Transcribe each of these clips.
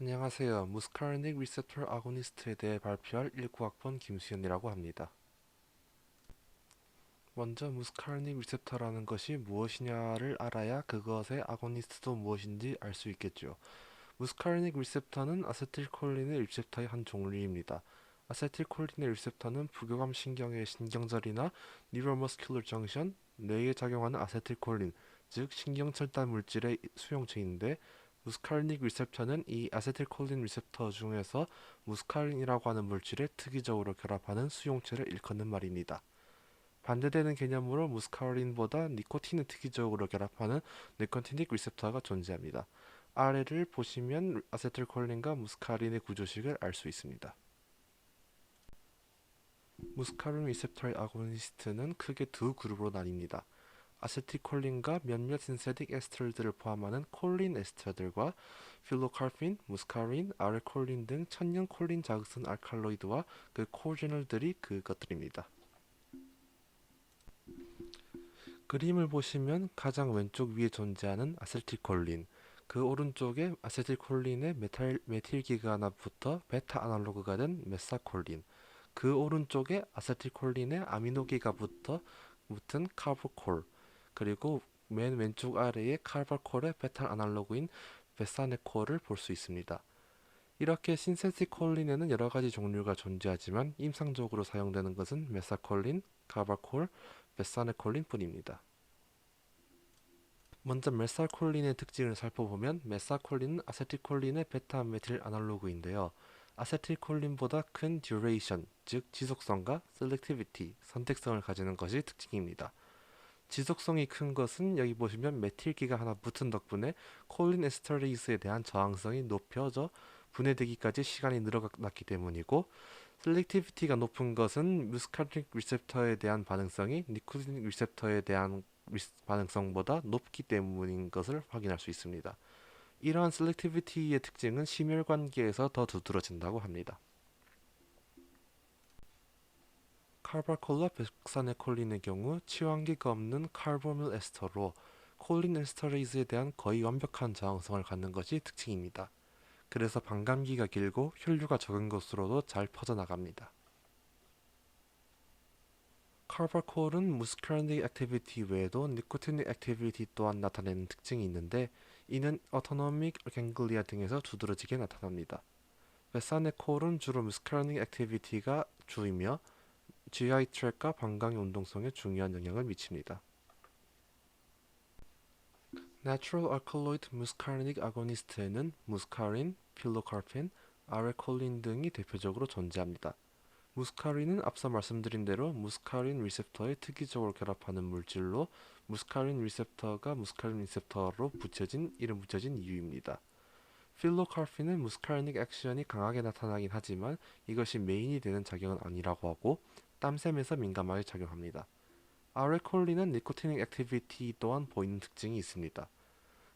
안녕하세요. 무스카르닉 리셉터 아고니스트에 대해 발표할 19학번 김수현이라고 합니다. 먼저 무스카르닉 리셉터라는 것이 무엇이냐를 알아야 그것의 아고니스트도 무엇인지 알 수 있겠죠. 무스카르닉 리셉터는 아세틸콜린의 리셉터의 한 종류입니다. 아세틸콜린의 리셉터는 부교감 신경의 신경절이나 뉴로머스큘러 정션, 뇌에 작용하는 아세틸콜린, 즉 신경철단 물질의 수용체인데 무스카르닉 리셉터는 이 아세틸콜린 리셉터 중에서 무스카린이라고 하는 물질에 특이적으로 결합하는 수용체를 일컫는 말입니다. 반대되는 개념으로 무스카린보다 니코틴을 특이적으로 결합하는 니코티닉 리셉터가 존재합니다. 아래를 보시면 아세틸콜린과 무스카린의 구조식을 알 수 있습니다. 무스카린 리셉터의 아고니스트는 크게 두 그룹으로 나뉩니다. 아세틸콜린과 몇몇 신세틱 에스터들을 포함하는 콜린 에스터들과 필로카르핀, 무스카린, 아르콜린 등 천연 콜린 자극성 알칼로이드와 그 코제놀들이 그것들입니다. 그림을 보시면 가장 왼쪽 위에 존재하는 아세틸콜린, 그 오른쪽에 아세틸콜린의 메틸기가 하나 붙어 베타 아날로그가 된 메사콜린, 그 오른쪽에 아세틸콜린의 아미노기가 붙은 카보콜, 그리고 맨 왼쪽 아래에 카르발콜의 베타 아날로그인 베사네콜을 볼 수 있습니다. 이렇게 신세틱 콜린에는 여러 가지 종류가 존재하지만 임상적으로 사용되는 것은 메사콜린, 카르발콜, 베사네콜린 뿐입니다. 먼저 메사콜린의 특징을 살펴보면 메사콜린은 아세틸콜린의 베타 메틸 아날로그인데요. 아세틸콜린보다 큰 듀레이션, 즉 지속성과 셀렉티비티, 선택성을 가지는 것이 특징입니다. 지속성이 큰 것은 여기 보시면 메틸기가 하나 붙은 덕분에 콜린 에스터레이스에 대한 저항성이 높여져 분해되기까지 시간이 늘어났기 때문이고, 셀렉티비티가 높은 것은 무스카르닉 리셉터에 대한 반응성이 니코틴 리셉터에 대한 반응성보다 높기 때문인 것을 확인할 수 있습니다. 이러한 셀렉티비티의 특징은 심혈관계에서 더 두드러진다고 합니다. 카르발콜과 백사네콜린의 경우 치환기가 없는 카르보밀 에스터로 콜린 에스터레이스에 대한 거의 완벽한 저항성을 갖는 것이 특징입니다. 그래서 반감기가 길고 혈류가 적은 것으로도 잘 퍼져나갑니다. 카르발콜은 무스카르닉 액티비티 외에도 니코티닉 액티비티 또한 나타내는 특징이 있는데, 이는 어토노믹 갱글리아 등에서 두드러지게 나타납니다. 베사네콜은 주로 무스카르닉 액티비티가 주이며 GI 트랙과 방광의 운동성에 중요한 영향을 미칩니다. Natural Alkaloid Muscarinic Agonist에는 무스카린, 필로카르핀, 아레콜린 등이 대표적으로 존재합니다. 무스카린은 앞서 말씀드린 대로 무스카린 리셉터에 특이적으로 결합하는 물질로 무스카린 리셉터가 무스카린 리셉터로 이름 붙여진 이유입니다. 필로카르핀은 무스카리닉 액션이 강하게 나타나긴 하지만 이것이 메인이 되는 작용은 아니라고 하고 땀샘에서 민감하게 작용합니다. 아레콜린은 니코티닉 액티비티 또한 보이는 특징이 있습니다.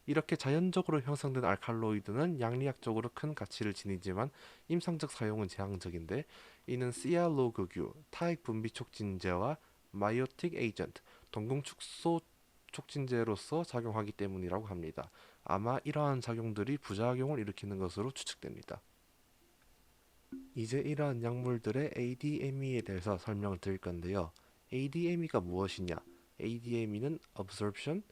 이렇게 자연적으로 형성된 알칼로이드는 양리학적으로 큰 가치를 지니지만 임상적 사용은 제한적인데, 이는 시알로그규, 타액 분비 촉진제와 마이오틱 에이전트, 동공 축소 촉진제로서 작용하기 때문이라고 합니다. 아마 이러한 작용들이 부작용을 일으키는 것으로 추측됩니다. 이제 이러한 약물들의 ADME에 대해서 설명을 드릴 건데요. ADME가 무엇이냐? ADME는 Absorption,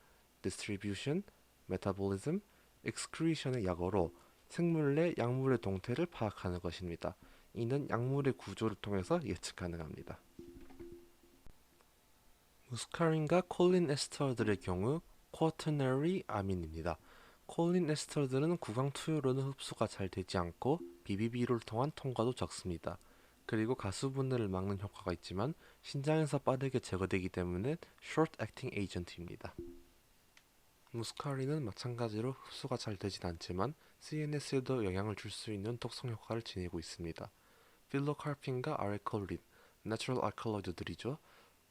Distribution, Metabolism, Excretion의 약어로 생물 내 약물의 동태를 파악하는 것입니다. 이는 약물의 구조를 통해서 예측 가능합니다. 무스카린과 콜린 에스터들의 경우 쿼터너리 아민입니다. 콜린 에스터들은 구강 투여로는 흡수가 잘 되지 않고 BBB를 통한 통과도 적습니다. 그리고 가수 분해를 막는 효과가 있지만 신장에서 빠르게 제거되기 때문에 short acting agent입니다. 무스카린은 마찬가지로 흡수가 잘 되진 않지만 CNS에도 영향을 줄 수 있는 독성 효과를 지니고 있습니다. 필로카르핀과 아레콜린, 내추럴 알칼로이드들이죠.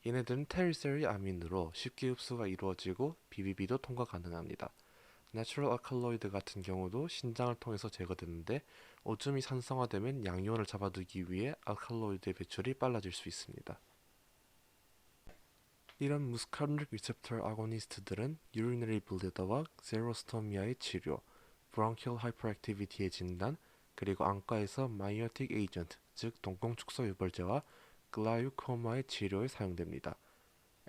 얘네들은 테리세리 아민으로 쉽게 흡수가 이루어지고 BBB도 통과 가능합니다. 내추럴 알칼로이드 같은 경우도 신장을 통해서 제거되는데, 오줌이 산성화되면 양이온을 잡아두기 위해 알칼로이드의 배출이 빨라질 수 있습니다. 이런 무스카르닉 리셉터 아고니스트들은 유리너리 블레더와 제로스토미아의 치료, 브론키얼 하이퍼액티비티의 진단, 그리고 안과에서 마이오틱 에이전트, 즉 동공축소 유발제와 글라우코마의 치료에 사용됩니다.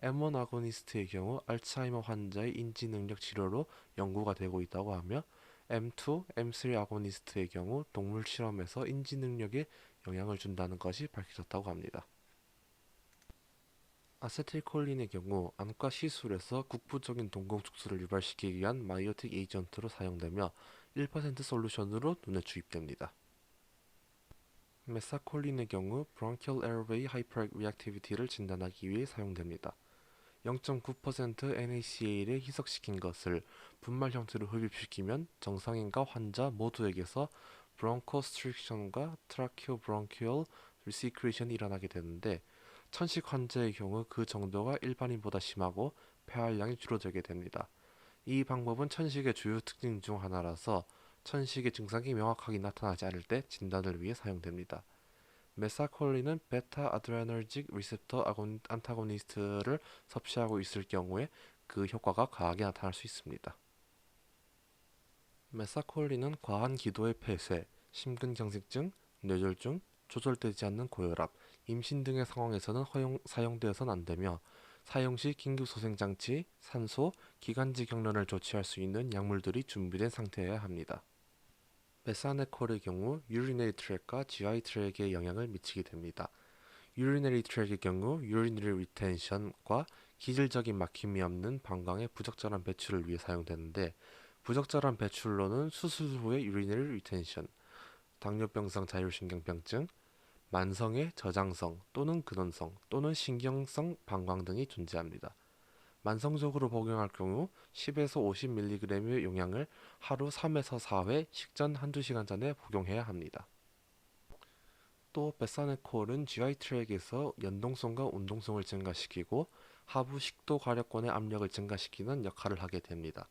M1 아고니스트의 경우 알츠하이머 환자의 인지 능력 치료로 연구가 되고 있다고 하며 M2, M3 아고니스트의 경우 동물 실험에서 인지 능력에 영향을 준다는 것이 밝혀졌다고 합니다. 아세틸콜린의 경우 안과 시술에서 국부적인 동공축소를 유발시키기 위한 마이오틱 에이전트로 사용되며 1% 솔루션으로 눈에 주입됩니다. 메사콜린의 경우 브론키얼 에어웨이 하이퍼리액티비티를 진단하기 위해 사용됩니다. 0.9% NaCl을 희석시킨 것을 분말 형태로 흡입시키면 정상인과 환자 모두에게서 브론코스트릭션과 트라키오브론키얼 리시크레이션이 일어나게 되는데 천식 환자의 경우 그 정도가 일반인보다 심하고 폐활량이 줄어들게 됩니다. 이 방법은 천식의 주요 특징 중 하나라서 천식의 증상이 명확하게 나타나지 않을 때 진단을 위해 사용됩니다. 메사콜린은 베타 아드레너직 리셉터 안타고니스트를 섭취하고 있을 경우에 그 효과가 강하게 나타날 수 있습니다. 메사콜린은 과한 기도의 폐쇄, 심근경색증, 뇌졸중, 조절되지 않는 고혈압, 임신 등의 상황에서는 사용되어서는 안 되며 사용 시 긴급소생장치, 산소, 기관지 경련을 조치할 수 있는 약물들이 준비된 상태여야 합니다. 메사네콜의 경우 유리네리 트랙과 GI 트랙에 영향을 미치게 됩니다. 유리네리 트랙의 경우 유리너리 리텐션과 기질적인 막힘이 없는 방광의 부적절한 배출을 위해 사용되는데 부적절한 배출로는 수술 후의 유리너리 리텐션, 당뇨병성 자율신경병증, 만성의 저장성 또는 근원성 또는 신경성 방광 등이 존재합니다. 만성적으로 복용할 경우 10에서 50mg의 용량을 하루 3에서 4회 식전 한두 시간 전에 복용해야 합니다. 또 베사네콜은 GI 트랙에서 연동성과 운동성을 증가시키고 하부 식도 가력권의 압력을 증가시키는 역할을 하게 됩니다.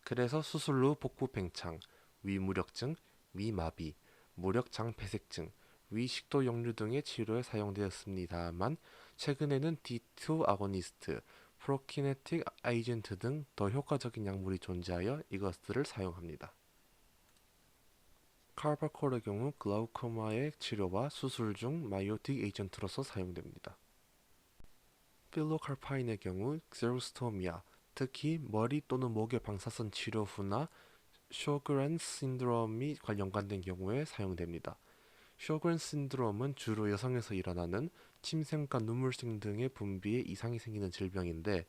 그래서 수술 후 복부 팽창, 위무력증, 위마비, 무력장폐색증, 위식도 역류 등의 치료에 사용되었습니다만 최근에는 D2 아고니스트, 프로키네틱 에이전트 등 더 효과적인 약물이 존재하여 이것들을 사용합니다. 카바콜의 경우 글라우코마의 치료와 수술 중 마이오틱 에이전트로서 사용됩니다. 필로카파인의 경우 엑세로스토미아, 특히 머리 또는 목의 방사선 치료 후나 쇼그렌 신드롬이 연관된 경우에 사용됩니다. 쇼그렌 신드롬은 주로 여성에서 일어나는 침샘과 눈물샘 등의 분비에 이상이 생기는 질병인데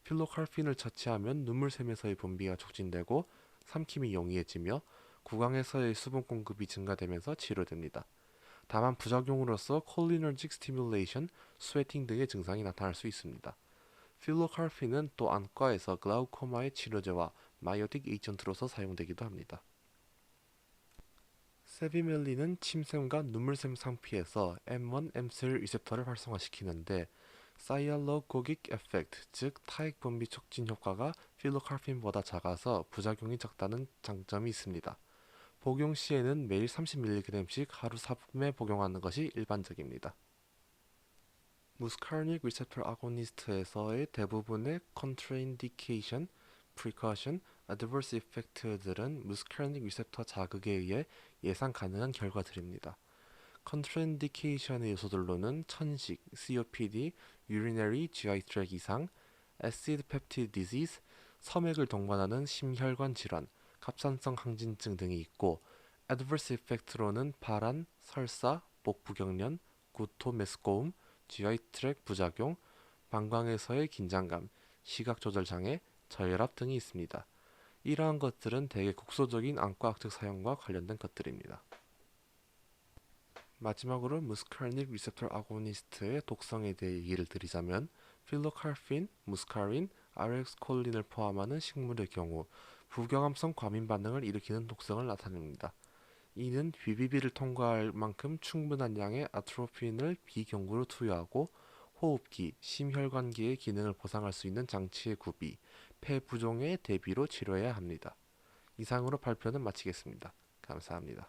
필로칼핀을 처치하면 눈물샘에서의 분비가 촉진되고 삼킴이 용이해지며 구강에서의 수분 공급이 증가되면서 치료됩니다. 다만 부작용으로서 콜리너직 스티뮬레이션, 스웨팅 등의 증상이 나타날 수 있습니다. 필로칼핀은 또 안과에서 글라우코마의 치료제와 마이오틱 에이전트로서 사용되기도 합니다. 세비멜린은 침샘과 눈물샘 상피에서 M1, M3 리셉터를 활성화시키는데 사이알로고깃 에펙트, 즉 타액 분비 촉진 효과가 필로칼핀보다 작아서 부작용이 적다는 장점이 있습니다. 복용 시에는 매일 30mg씩 하루 4회 복용하는 것이 일반적입니다. 무스카르닉 리셉터 아고니스트에서의 대부분의 컨트라인디케이션, 프리커션, 아드버스 이펙트들은 무스카르닉 리셉터 자극에 의해 예상 가능한 결과들입니다. 컨트라인디케이션의 요소들로는 천식, COPD, urinary GI 트랙 이상, 애시드 펩티드 디지즈, 섬액을 동반하는 심혈관 질환, 갑상선 항진증 등이 있고 adverse effect로는 발한, 설사, 복부 경련, 구토 메스꺼움, GI 트랙 부작용, 방광에서의 긴장감, 시각 조절 장애, 저혈압 등이 있습니다. 이러한 것들은 대개 국소적인 안과학적 사용과 관련된 것들입니다. 마지막으로 무스카르닉 리셉터 아고니스트의 독성에 대해 얘기를 드리자면 필로칼핀, 무스카린, RX콜린을 포함하는 식물의 경우 부경함성 과민 반응을 일으키는 독성을 나타냅니다. 이는 BBB를 통과할 만큼 충분한 양의 아트로핀을 비경구로 투여하고 호흡기, 심혈관계의 기능을 보상할 수 있는 장치의 구비, 폐부종의 대비로 치료해야 합니다. 이상으로 발표는 마치겠습니다. 감사합니다.